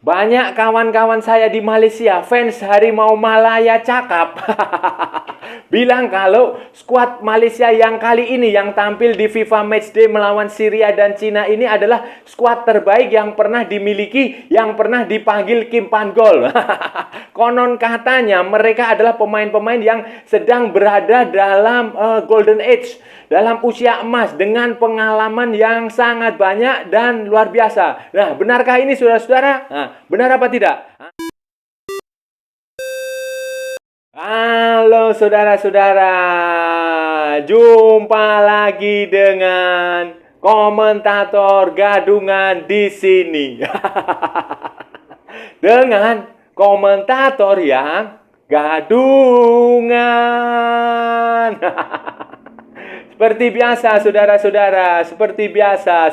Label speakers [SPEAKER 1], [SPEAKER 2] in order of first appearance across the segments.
[SPEAKER 1] Banyak kawan-kawan saya di Malaysia, fans Harimau Malaya cakap, bilang kalau skuad Malaysia yang kali ini yang tampil di FIFA Matchday melawan Syria dan Cina ini adalah skuad terbaik yang pernah dimiliki, yang pernah dipanggil Kim Pan-gol. Konon katanya mereka adalah pemain-pemain yang sedang berada dalam Golden Age, dalam usia emas dengan pengalaman yang sangat banyak dan luar biasa. Nah, benarkah ini saudara-saudara? Nah, benar apa tidak? Halo saudara-saudara, jumpa lagi dengan komentator gadungan di sini. Dengan komentator yang gadungan. Seperti biasa, saudara-saudara, seperti biasa.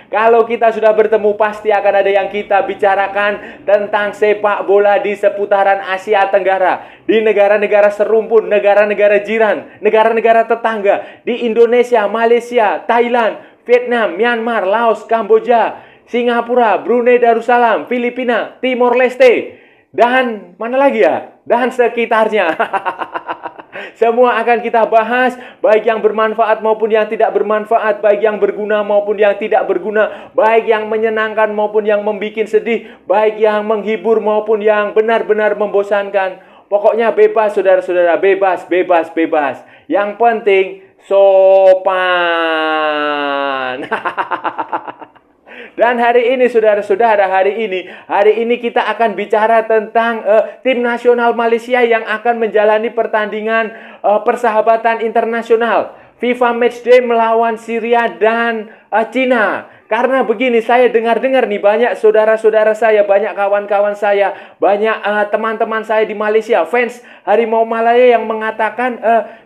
[SPEAKER 1] Kalau kita sudah bertemu, pasti akan ada yang kita bicarakan tentang sepak bola di seputaran Asia Tenggara, di negara-negara serumpun, negara-negara jiran, negara-negara tetangga, di Indonesia, Malaysia, Thailand, Vietnam, Myanmar, Laos, Kamboja, Singapura, Brunei Darussalam, Filipina, Timor Leste, dan mana lagi ya? Dan sekitarnya. Semua akan kita bahas, baik yang bermanfaat maupun yang tidak bermanfaat, baik yang berguna maupun yang tidak berguna, baik yang menyenangkan maupun yang membuat sedih, baik yang menghibur maupun yang benar-benar membosankan. Pokoknya bebas saudara-saudara, bebas. Yang penting sopan. Dan hari ini saudara-saudara, hari ini kita akan bicara tentang tim nasional Malaysia yang akan menjalani pertandingan persahabatan internasional FIFA Matchday melawan Syria dan Cina. Karena begini, saya dengar-dengar nih banyak saudara-saudara saya, banyak kawan-kawan saya, banyak teman-teman saya di Malaysia, fans Harimau Malaya yang mengatakan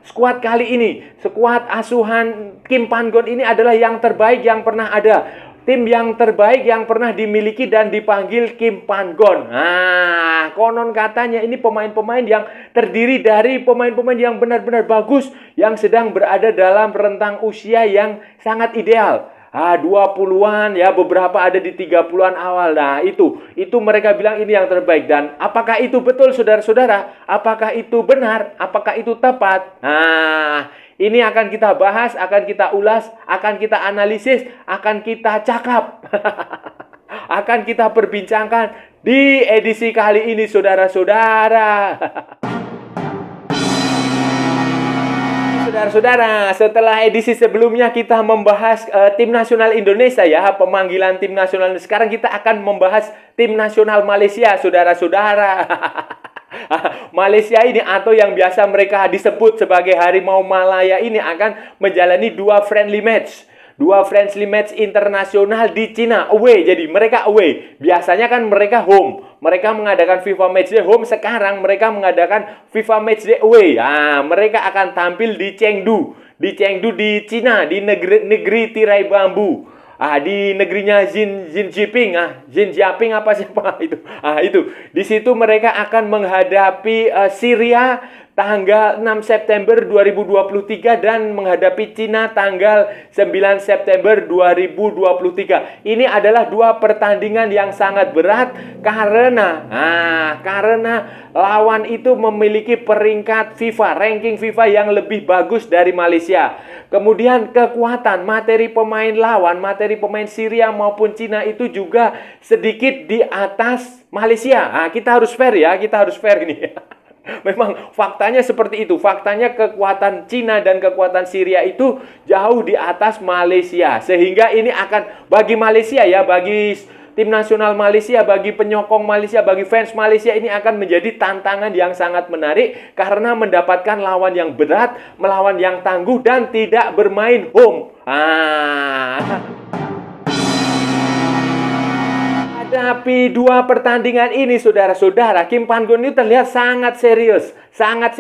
[SPEAKER 1] skuad kali ini, skuad asuhan Kim Pan-gol ini adalah yang terbaik yang pernah ada. Tim yang terbaik yang pernah dimiliki dan dipanggil Kim Pan-gol. Nah, konon katanya ini pemain-pemain yang terdiri dari pemain-pemain yang benar-benar bagus, yang sedang berada dalam rentang usia yang sangat ideal. 20-an ya, beberapa ada di 30-an awal. Nah, itu mereka bilang ini yang terbaik. Dan apakah itu betul saudara-saudara? Apakah itu benar? Apakah itu tepat? Nah, ini akan kita bahas, akan kita ulas, akan kita analisis, akan kita cakap. Akan kita perbincangkan di edisi kali ini saudara-saudara. Saudara-saudara, setelah edisi sebelumnya kita membahas tim nasional Indonesia ya, pemanggilan tim nasional. Sekarang kita akan membahas tim nasional Malaysia, saudara-saudara. Malaysia ini atau yang biasa mereka disebut sebagai Harimau Malaya ini akan menjalani dua friendly match internasional di Cina, away. Jadi mereka away. Biasanya kan mereka home. Mereka mengadakan FIFA Matchday home, sekarang mereka mengadakan FIFA Matchday away. Nah, mereka akan tampil di Chengdu di Cina, di negeri tirai bambu. Di negerinya Xi Jinping apa siapa itu. Itu. Di situ mereka akan menghadapi Syria tanggal 6 September 2023 dan menghadapi Cina tanggal 9 September 2023. Ini adalah dua pertandingan yang sangat berat karena lawan itu memiliki peringkat FIFA, ranking FIFA yang lebih bagus dari Malaysia. Kemudian kekuatan materi pemain lawan, materi pemain Syria maupun Cina itu juga sedikit di atas Malaysia. Kita harus fair ya, ini. Memang faktanya seperti itu. Faktanya kekuatan Cina dan kekuatan Syria itu jauh di atas Malaysia. Sehingga ini akan bagi Malaysia ya, bagi tim nasional Malaysia, bagi penyokong Malaysia, bagi fans Malaysia, ini akan menjadi tantangan yang sangat menarik karena mendapatkan lawan yang berat, melawan yang tangguh dan tidak bermain home. Tapi dua pertandingan ini saudara-saudara, Kim Pan-gol ini terlihat sangat serius, sangat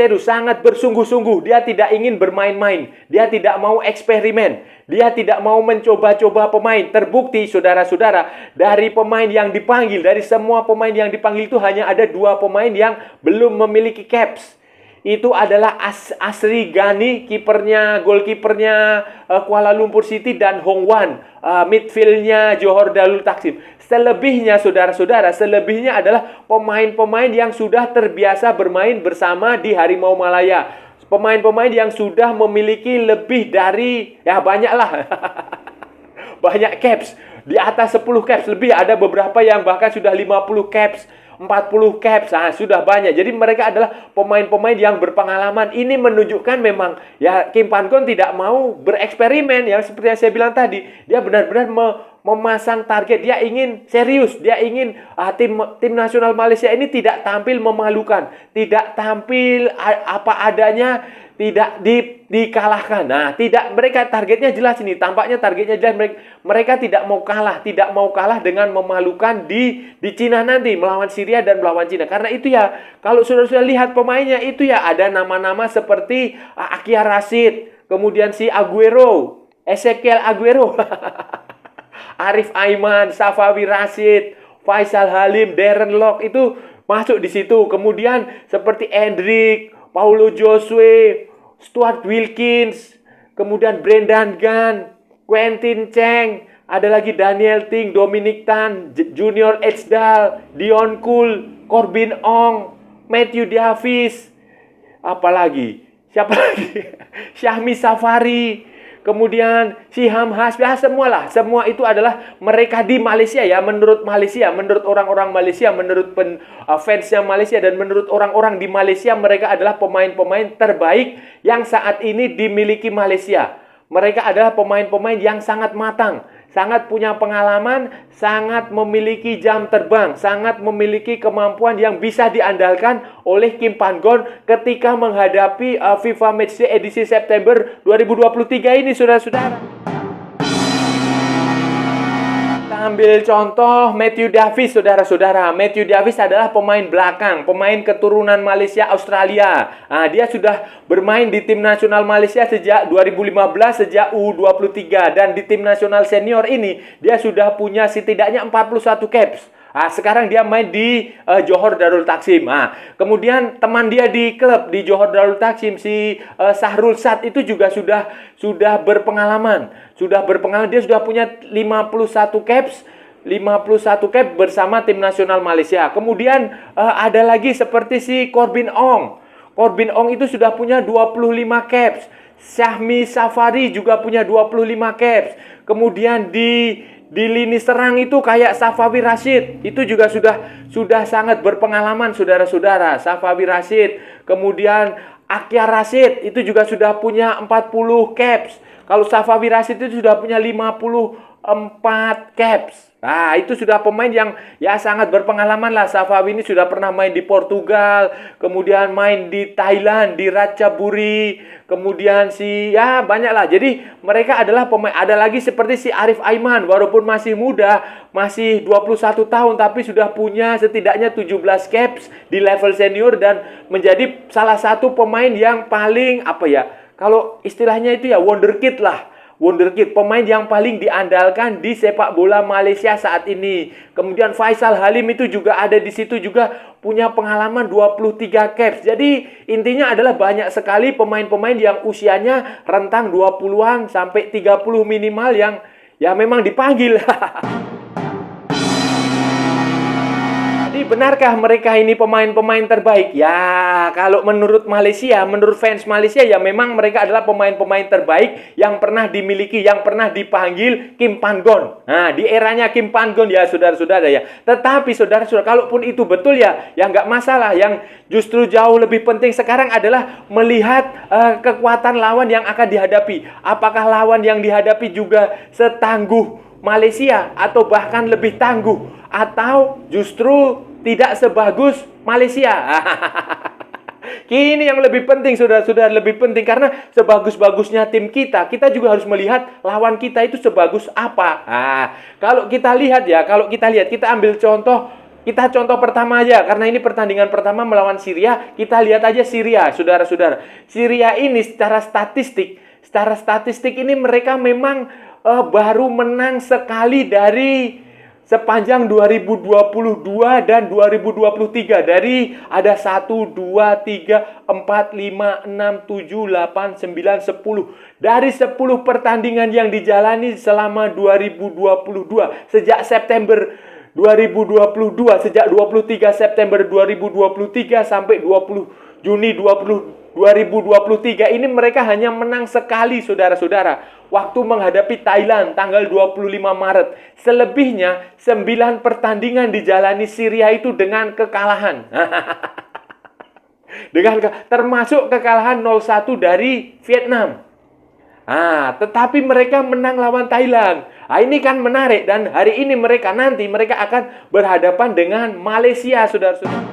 [SPEAKER 1] bersungguh-sungguh. Dia tidak ingin bermain-main, dia tidak mau eksperimen, dia tidak mau mencoba-coba pemain. Terbukti saudara-saudara, dari pemain yang dipanggil, dari semua pemain yang dipanggil itu hanya ada dua pemain yang belum memiliki caps. itu adalah Asri Ghani, goalkeepernya Kuala Lumpur City, dan Hong Wan, midfieldnya Johor Darul Takzim. Selebihnya, saudara-saudara, selebihnya adalah pemain-pemain yang sudah terbiasa bermain bersama di Harimau Malaya. Pemain-pemain yang sudah memiliki lebih dari, ya banyaklah, banyak caps. Di atas 10 caps lebih, ada beberapa yang bahkan sudah 50 caps, 40 caps, sudah banyak. Jadi mereka adalah pemain-pemain yang berpengalaman. Ini menunjukkan memang ya Kim Pan-gon tidak mau bereksperimen, yang seperti yang saya bilang tadi. Dia benar-benar memasang target. Dia ingin serius. Dia ingin tim nasional Malaysia ini tidak tampil memalukan, tidak tampil apa adanya, tidak dikalahkan. Nah, tidak, mereka targetnya jelas ini. Tampaknya targetnya jelas. Mereka tidak mau kalah dengan memalukan di Cina nanti, melawan Syria dan melawan Cina. Karena itu ya, kalau sudah lihat pemainnya itu ya, ada nama-nama seperti Akia Rashid, kemudian si Aguero, Ezekiel Aguero, Arif Aiman, Safawi Rashid, Faisal Halim, Darren Lock, itu masuk di situ. Kemudian seperti Hendrik, Paulo Josue, Stuart Wilkins, kemudian Brendan Gunn, Quentin Cheng, ada lagi Daniel Ting, Dominic Tan, Junior Echdal, Dion Kul, Corbin Ong, Matthew Davis, apalagi? Siapa lagi? Syahmi Safari, kemudian Syiham Hasbi, semua itu adalah mereka di Malaysia ya, menurut orang-orang Malaysia, menurut fansnya Malaysia, dan menurut orang-orang di Malaysia, mereka adalah pemain-pemain terbaik yang saat ini dimiliki Malaysia. Mereka adalah pemain-pemain yang sangat matang, sangat punya pengalaman, sangat memiliki jam terbang, sangat memiliki kemampuan yang bisa diandalkan oleh Kim Pan-gon ketika menghadapi FIFA Matchday edisi September 2023 ini, saudara-saudara. Ambil contoh Matthew Davis, saudara-saudara. Matthew Davis adalah pemain belakang, pemain keturunan Malaysia Australia. Dia sudah bermain di tim nasional Malaysia sejak 2015, sejak U23, dan di tim nasional senior ini dia sudah punya setidaknya 41 caps. Sekarang dia main di Johor Darul Takzim. Kemudian teman dia di klub di Johor Darul Takzim, si Sahrul Sad, itu juga sudah berpengalaman. Dia sudah punya 51 caps bersama tim nasional Malaysia. Kemudian ada lagi seperti si Corbin Ong. Corbin Ong itu sudah punya 25 caps. Syahmi Safari juga punya 25 caps. Kemudian di lini serang itu kayak Safawi Rashid, itu juga sudah sangat berpengalaman, saudara-saudara. Safawi Rashid, kemudian Akia Rashid itu juga sudah punya 40 caps. Kalau Safawi Rashid itu sudah punya 54 caps. Itu sudah pemain yang ya sangat berpengalaman lah. Safawi ini sudah pernah main di Portugal, kemudian main di Thailand, di Ratchaburi, kemudian banyak lah. Jadi mereka adalah pemain. Ada lagi seperti si Arif Aiman, walaupun masih muda, masih 21 tahun, tapi sudah punya setidaknya 17 caps di level senior dan menjadi salah satu pemain yang paling kalau istilahnya itu ya wonderkid lah. Wonderkid, pemain yang paling diandalkan di sepak bola Malaysia saat ini. Kemudian Faisal Halim itu juga ada di situ, juga punya pengalaman 23 caps. Jadi intinya adalah banyak sekali pemain-pemain yang usianya rentang 20-an sampai 30 minimal yang ya memang dipanggil. Benarkah mereka ini pemain-pemain terbaik? Ya, kalau menurut Malaysia, menurut fans Malaysia, ya memang mereka adalah pemain-pemain terbaik yang pernah dimiliki, yang pernah dipanggil Kim Pan-gon. Di eranya Kim Pan-gon ya, saudara-saudara ya. Tetapi saudara-saudara, kalaupun itu betul ya nggak masalah. Yang justru jauh lebih penting sekarang adalah melihat kekuatan lawan yang akan dihadapi. Apakah lawan yang dihadapi juga setangguh Malaysia atau bahkan lebih tangguh, atau justru tidak sebagus Malaysia? Ini yang lebih penting, saudara-saudara, lebih penting, karena sebagus-bagusnya tim kita juga harus melihat lawan kita itu sebagus apa. Kalau kita lihat, kita ambil contoh pertama aja, karena ini pertandingan pertama melawan Syria. Kita lihat aja Syria, saudara-saudara. Syria ini secara statistik ini mereka memang baru menang sekali dari sepanjang 2022 dan 2023 dari ada 1, 2, 3, 4, 5, 6, 7, 8, 9, 10. Dari 10 pertandingan yang dijalani selama 2022 sejak September 2022, sejak 23 September 2023 sampai 20 Juni 2023 ini mereka hanya menang sekali, saudara-saudara, waktu menghadapi Thailand tanggal 25 Maret. Selebihnya 9 pertandingan dijalani Syria itu dengan kekalahan. Termasuk kekalahan 0-1 dari Vietnam. Tetapi mereka menang lawan Thailand. Ini kan menarik, dan hari ini mereka akan berhadapan dengan Malaysia, saudara-saudara.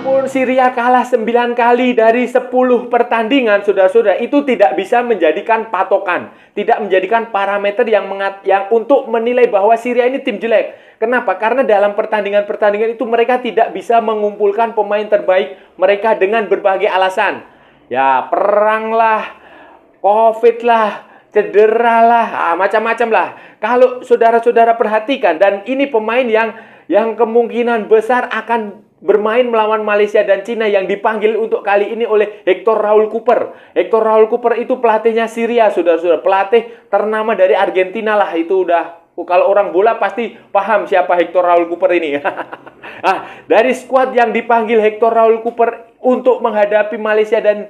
[SPEAKER 1] Walaupun Syria kalah 9 kali dari 10 pertandingan, saudara-saudara, itu tidak bisa menjadikan patokan, tidak menjadikan parameter yang untuk menilai bahwa Syria ini tim jelek. Kenapa? Karena dalam pertandingan-pertandingan itu mereka tidak bisa mengumpulkan pemain terbaik mereka dengan berbagai alasan. Ya, perang lah, COVID lah, cedera lah, macam-macam lah. Kalau saudara-saudara perhatikan, dan ini pemain yang kemungkinan besar akan bermain melawan Malaysia dan Cina yang dipanggil untuk kali ini oleh Hector Raul Cooper. Hector Raul Cooper itu pelatihnya Syria, saudara-saudara. Pelatih ternama dari Argentina lah, itu udah. Kalau orang bola pasti paham siapa Hector Raul Cooper ini. Dari skuad yang dipanggil Hector Raul Cooper untuk menghadapi Malaysia dan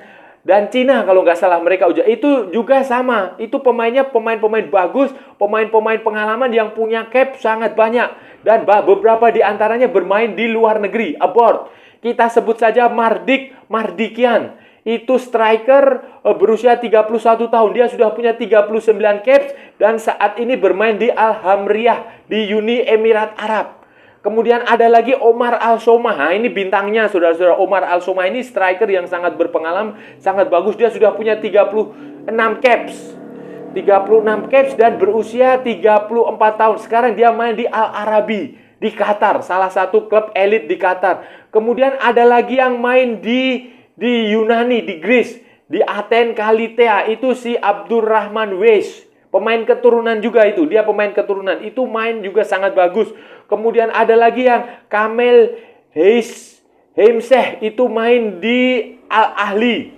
[SPEAKER 1] Cina, kalau nggak salah mereka itu juga sama. Itu pemainnya pemain-pemain bagus, pemain-pemain pengalaman yang punya cap sangat banyak. Dan beberapa di antaranya bermain di luar negeri, abroad. Kita sebut saja Mardikian. Itu striker berusia 31 tahun. Dia sudah punya 39 caps dan saat ini bermain di Al-Hamriyah di Uni Emirat Arab. Kemudian ada lagi Omar Al-Somah. Ini bintangnya, saudara-saudara. Omar Al-Somah ini striker yang sangat berpengalaman, sangat bagus. Dia sudah punya 36 caps. 36 caps dan berusia 34 tahun. Sekarang dia main di Al-Arabi di Qatar, salah satu klub elit di Qatar. Kemudian ada lagi yang main di Yunani, di Greece, di Aten Kalitea, itu si Abdurrahman Weiss. Pemain keturunan juga itu, dia pemain keturunan. Itu main juga sangat bagus. Kemudian ada lagi yang Kamel Heimseh, itu main di Al-Ahli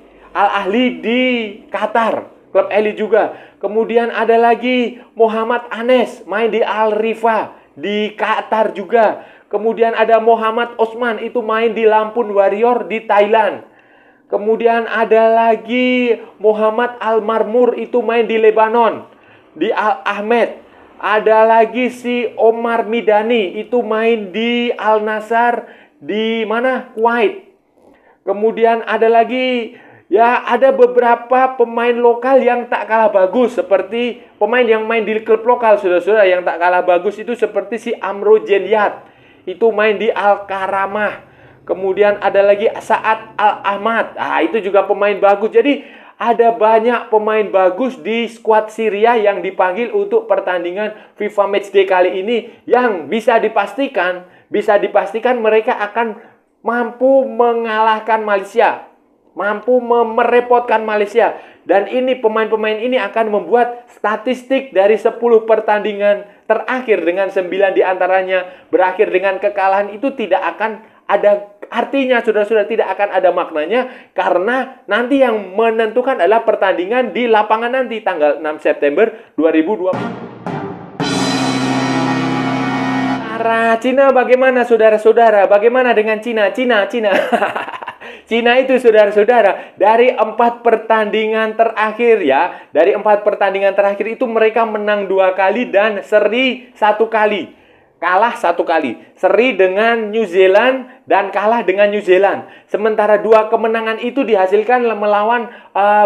[SPEAKER 1] di Qatar, klub elit juga. Kemudian ada lagi Muhammad Anes, main di Al-Rifa di Qatar juga. Kemudian ada Muhammad Osman, itu main di Lampun Warrior di Thailand. Kemudian ada lagi Muhammad Al-Marmur, itu main di Lebanon, di Al-Ahmed. Ada lagi si Omar Midani, itu main di Al-Nassr di mana? Kuwait. Kemudian ada lagi, ya ada beberapa pemain lokal yang tak kalah bagus. Seperti pemain yang main di klub lokal, saudara-saudara, yang tak kalah bagus itu seperti si Amro Jeniat, itu main di Al-Karamah. Kemudian ada lagi Sa'ad Al-Ahmad. Itu juga pemain bagus. Jadi ada banyak pemain bagus di skuad Syria yang dipanggil untuk pertandingan FIFA Matchday kali ini, yang bisa dipastikan mereka akan mampu mengalahkan Malaysia, mampu merepotkan Malaysia. Dan ini pemain-pemain ini akan membuat statistik dari 10 pertandingan terakhir dengan 9 diantaranya berakhir dengan kekalahan. Itu tidak akan ada artinya, saudara-saudara, tidak akan ada maknanya, karena nanti yang menentukan adalah pertandingan di lapangan nanti tanggal 6 September 2020. Cina bagaimana, saudara-saudara? Bagaimana dengan Cina? Cina itu, saudara-saudara, dari 4 pertandingan terakhir ya, dari 4 pertandingan terakhir itu mereka menang 2 kali dan seri 1 kali. Kalah 1 kali, seri dengan New Zealand dan kalah dengan New Zealand. Sementara 2 kemenangan itu dihasilkan melawan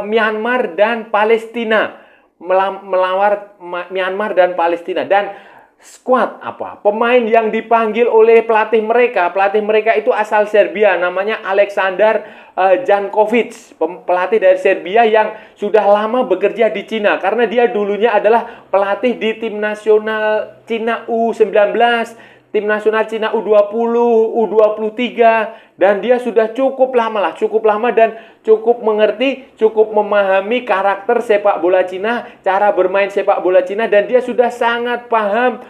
[SPEAKER 1] Myanmar dan Palestina. Melawan Myanmar dan Palestina. Dan skuad pemain yang dipanggil oleh pelatih mereka itu asal Serbia, namanya Aleksandar Jankovic, pelatih dari Serbia yang sudah lama bekerja di Cina, karena dia dulunya adalah pelatih di tim nasional Cina U19, tim nasional Cina U20, U23, dan dia sudah cukup lama dan cukup mengerti, cukup memahami karakter sepak bola Cina, cara bermain sepak bola Cina, dan dia sudah sangat paham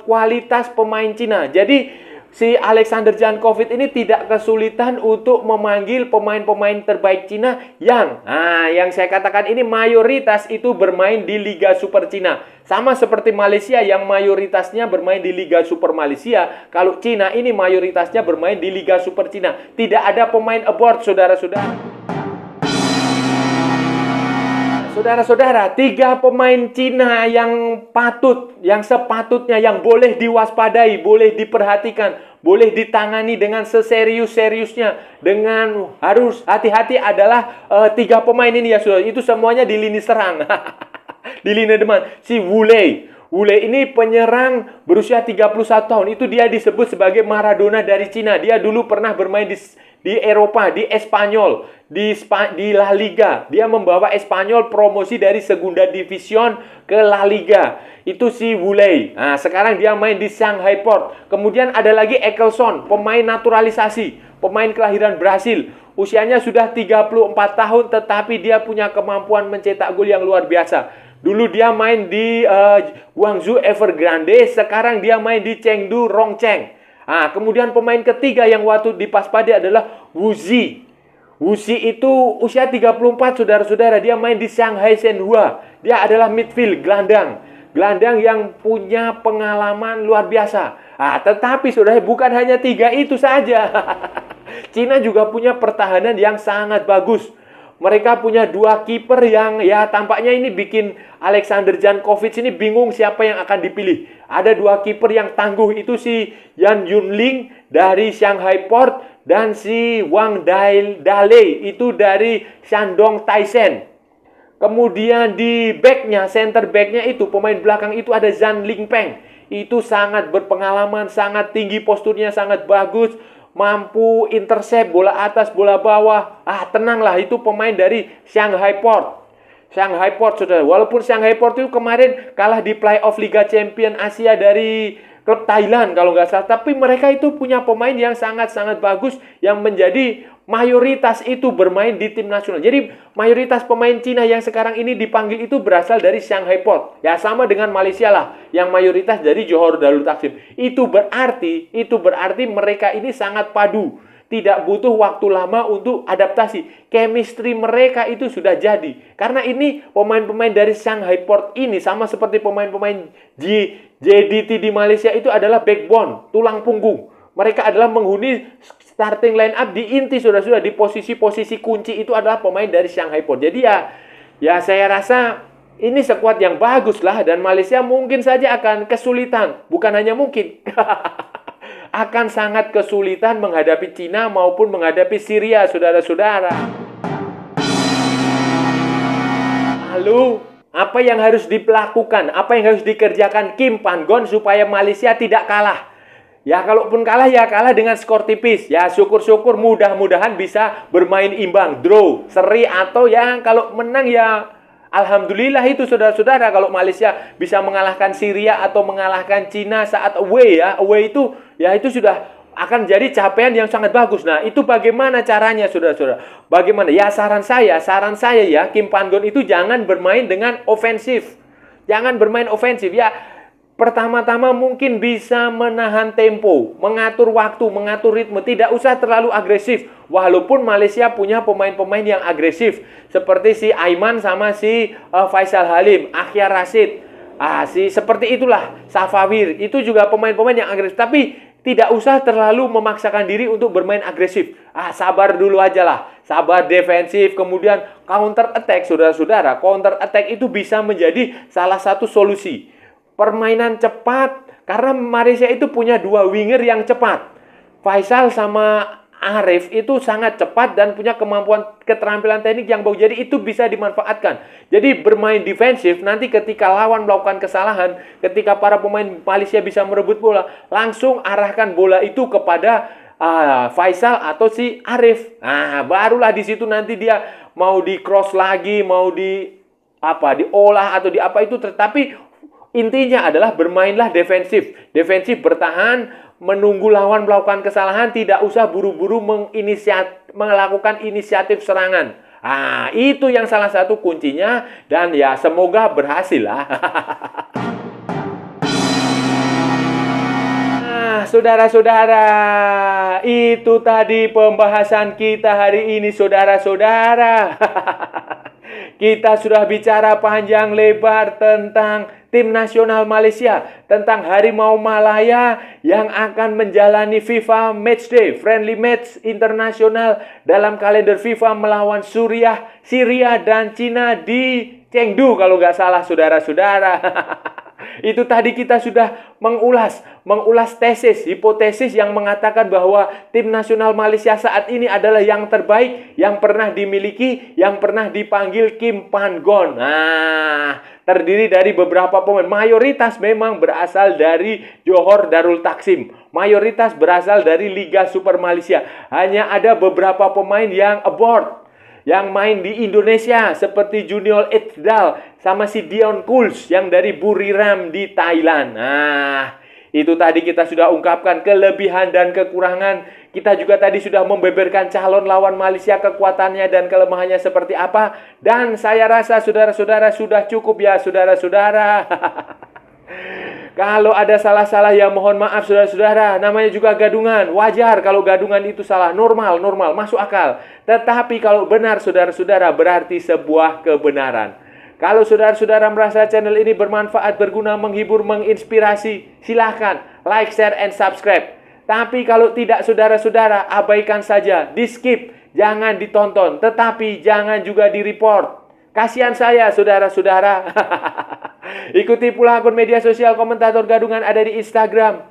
[SPEAKER 1] kualitas pemain Cina. Jadi si Alexander Jankovic ini tidak kesulitan untuk memanggil pemain-pemain terbaik Cina yang saya katakan ini mayoritas itu bermain di Liga Super Cina. Sama seperti Malaysia yang mayoritasnya bermain di Liga Super Malaysia. Kalau Cina ini mayoritasnya bermain di Liga Super Cina. Tidak ada pemain abroad, saudara-saudara. Saudara-saudara, 3 pemain Cina yang sepatutnya, yang boleh diwaspadai, boleh diperhatikan, boleh ditangani dengan seserius-seriusnya, dengan harus hati-hati adalah 3 pemain ini ya, saudara. Itu semuanya di lini serang. Di lini depan, si Wu Lei. Wu Lei ini penyerang berusia 31 tahun. Itu dia disebut sebagai Maradona dari Cina. Dia dulu pernah bermain di Eropa, di Espanyol, di La Liga. Dia membawa Espanyol promosi dari Segunda Division ke La Liga. Itu si Wu Lei. Nah, sekarang dia main di Shanghai Port. Kemudian ada lagi Eccleston, pemain naturalisasi, pemain kelahiran Brasil. Usianya sudah 34 tahun, tetapi dia punya kemampuan mencetak gol yang luar biasa. Dulu dia main di Guangzhou Evergrande, sekarang dia main di Chengdu Rongcheng. Kemudian pemain ketiga yang waktu dipaspadai adalah Wu Zi. Wu Zi itu usia 34, saudara-saudara. Dia main di Shanghai Shenhua. Dia adalah midfield, gelandang. Gelandang yang punya pengalaman luar biasa. Tetapi saudara, bukan hanya 3 itu saja. Cina juga punya pertahanan yang sangat bagus. Mereka punya 2 kiper yang tampaknya ini bikin Alexander Jankovic ini bingung siapa yang akan dipilih. Ada 2 kiper yang tangguh, itu si Yan Yunling dari Shanghai Port dan si Wang Dalei itu dari Shandong Taishan. Kemudian di backnya, center backnya itu, pemain belakang itu ada Zhang Lingpeng. Itu sangat berpengalaman, sangat tinggi posturnya, sangat bagus. Mampu intercept bola atas, bola bawah. Tenanglah, itu pemain dari Shanghai Port. Shanghai Port, saudara. Walaupun Shanghai Port itu kemarin kalah di playoff Liga Champion Asia dari klub Thailand kalau nggak salah. Tapi mereka itu punya pemain yang sangat-sangat bagus yang menjadi mayoritas itu bermain di tim nasional. Jadi mayoritas pemain Cina yang sekarang ini dipanggil itu berasal dari Shanghai Port. Ya sama dengan Malaysia lah, yang mayoritas dari Johor Darul Taksim. Itu berarti mereka ini sangat padu. Tidak butuh waktu lama untuk adaptasi. Chemistry mereka itu sudah jadi. Karena ini pemain-pemain dari Shanghai Port ini sama seperti pemain-pemain JDT di Malaysia itu adalah backbone, tulang punggung. Mereka adalah menghuni starting line up di inti, saudara-saudara, di posisi-posisi kunci itu adalah pemain dari Shanghai Port. Jadi ya saya rasa ini skuad yang bagus lah, dan Malaysia mungkin saja akan kesulitan. Bukan hanya mungkin. Akan sangat kesulitan menghadapi Cina maupun menghadapi Syria, saudara-saudara. Lalu, apa yang harus dilakukan? Apa yang harus dikerjakan Kim Pan-gon supaya Malaysia tidak kalah? Ya, kalaupun kalah, ya kalah dengan skor tipis. Ya, syukur-syukur mudah-mudahan bisa bermain imbang, draw, seri, atau ya kalau menang ya alhamdulillah itu, saudara-saudara. Kalau Malaysia bisa mengalahkan Syria atau mengalahkan Cina saat away itu ya itu sudah akan jadi capaian yang sangat bagus. Nah, itu bagaimana caranya, saudara-saudara? Bagaimana? Ya saran saya ya, Kim Pan-gon itu jangan bermain dengan ofensif. Jangan bermain ofensif ya. Pertama-tama mungkin bisa menahan tempo, mengatur waktu, mengatur ritme, tidak usah terlalu agresif. Walaupun Malaysia punya pemain-pemain yang agresif, seperti si Aiman sama si Faisal Halim, Akhyar Rashid, seperti itulah, Safawir, itu juga pemain-pemain yang agresif. Tapi tidak usah terlalu memaksakan diri untuk bermain agresif. Sabar dulu aja lah, sabar defensif, kemudian counter attack, saudara-saudara. Counter attack itu bisa menjadi salah satu solusi. Permainan cepat, karena Malaysia itu punya 2 winger yang cepat. Faisal sama Arif itu sangat cepat dan punya kemampuan keterampilan teknik yang bagus. Jadi itu bisa dimanfaatkan. Jadi bermain defensif, nanti ketika lawan melakukan kesalahan, ketika para pemain Malaysia bisa merebut bola, langsung arahkan bola itu kepada Faisal atau si Arif. Barulah di situ nanti dia mau di cross lagi, mau diolah atau di apa itu, tetapi Intinya adalah bermainlah defensif. Defensif bertahan, menunggu lawan melakukan kesalahan, tidak usah buru-buru melakukan inisiatif serangan. Ah, itu yang salah satu kuncinya dan ya semoga berhasil lah. Nah, saudara-saudara, itu tadi pembahasan kita hari ini, saudara-saudara. Kita sudah bicara panjang lebar tentang tim nasional Malaysia, tentang Harimau Malaya yang akan menjalani FIFA Matchday, friendly match internasional dalam kalender FIFA melawan Suriah, Syria, dan Cina di Chengdu kalau nggak salah, saudara-saudara. Itu tadi kita sudah mengulas tesis, hipotesis yang mengatakan bahwa tim nasional Malaysia saat ini adalah yang terbaik yang pernah dimiliki, yang pernah dipanggil Kim Pan Gon. Nah, terdiri dari beberapa pemain. Mayoritas memang berasal dari Johor Darul Taksim. Mayoritas berasal dari Liga Super Malaysia. Hanya ada beberapa pemain yang abroad, yang main di Indonesia seperti Junior Ejdal sama si Dion Kuls yang dari Buriram di Thailand. Nah, itu tadi kita sudah ungkapkan kelebihan dan kekurangan. Kita juga tadi sudah membeberkan calon lawan Malaysia, kekuatannya dan kelemahannya seperti apa. Dan saya rasa saudara-saudara sudah cukup ya saudara-saudara. Kalau ada salah-salah ya mohon maaf saudara-saudara. Namanya juga gadungan. Wajar kalau gadungan itu salah. Normal, masuk akal. Tetapi kalau benar saudara-saudara berarti sebuah kebenaran. Kalau saudara-saudara merasa channel ini bermanfaat, berguna, menghibur, menginspirasi, silahkan like, share, and subscribe. Tapi kalau tidak saudara-saudara, abaikan saja. Di skip, jangan ditonton. Tetapi jangan juga di report. Kasihan saya saudara-saudara. Ikuti pula akun media sosial Komentator Gadungan, ada di Instagram,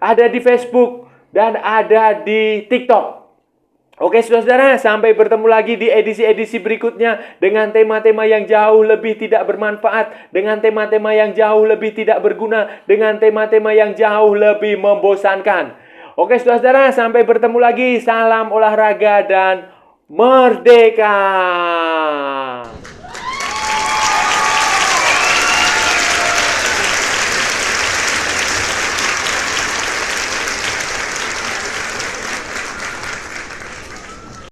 [SPEAKER 1] ada di Facebook, dan ada di TikTok. Oke saudara-saudara, sampai bertemu lagi di edisi-edisi berikutnya dengan tema-tema yang jauh lebih tidak bermanfaat, dengan tema-tema yang jauh lebih tidak berguna, dengan tema-tema yang jauh lebih membosankan. Oke saudara-saudara, sampai bertemu lagi. Salam olahraga dan merdeka!